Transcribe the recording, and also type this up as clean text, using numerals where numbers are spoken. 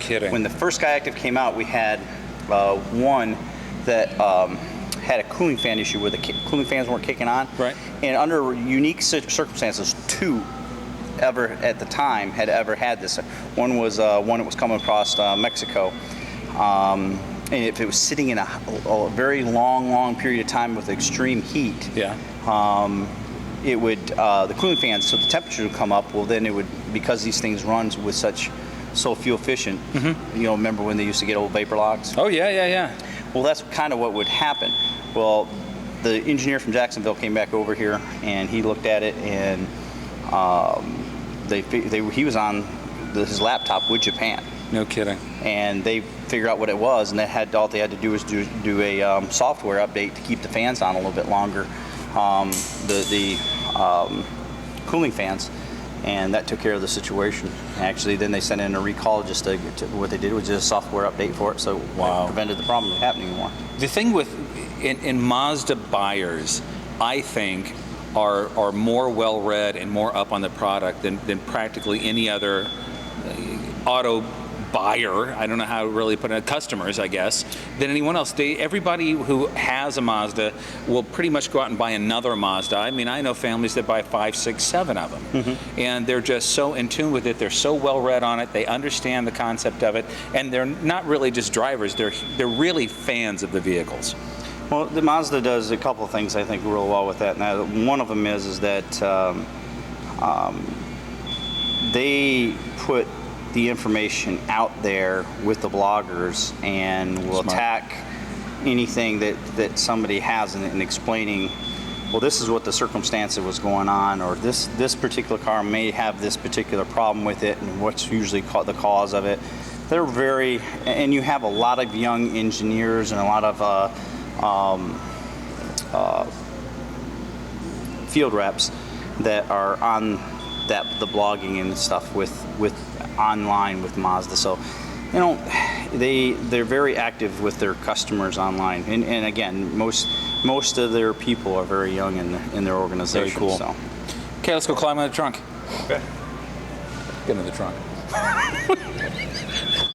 kidding. When the first SkyActiv came out, we had one that had a cooling fan issue where the cooling fans weren't kicking on. Right. And under unique circumstances, two ever at the time had ever had this. One was one that was coming across Mexico. And if it was sitting in a very long period of time with extreme heat, yeah. It would the cooling fans, so the temperature would come up. Well, then it would, because these things run with so fuel efficient. You know, remember when they used to get old vapor locks? Oh yeah. Well, that's kind of what would happen. Well, the engineer from Jacksonville came back over here and he looked at it, and he was on his laptop with Japan. No kidding. And they figured out what it was, and all they had to do was do a software update to keep the fans on a little bit longer, the cooling fans, and that took care of the situation. Actually, then they sent in a recall. Just what they did was just a software update for it, so it prevented the problem from happening anymore. The thing with in Mazda buyers, I think, are more well-read and more up on the product than practically any other auto buyer. I don't know how to really put it, customers, I guess, than anyone else. Everybody who has a Mazda will pretty much go out and buy another Mazda. I mean, I know families that buy 5, 6, 7 of them, and they're just so in tune with it. They're so well read on it. They understand the concept of it, and they're not really just drivers. They're really fans of the vehicles. Well, the Mazda does a couple of things I think real well with that. Now, one of them is that they put the information out there with the bloggers and will attack anything that somebody has in explaining, well, this is what the circumstance that was going on, or this particular car may have this particular problem with it, and what's usually the cause of it. They're very, and you have a lot of young engineers and a lot of field reps that are on the blogging and stuff with online with Mazda. So, you know, they're very active with their customers online, and again, most of their people are very young in their organization. Very cool. So. Okay, let's go climb in the trunk. Okay. Get in the trunk.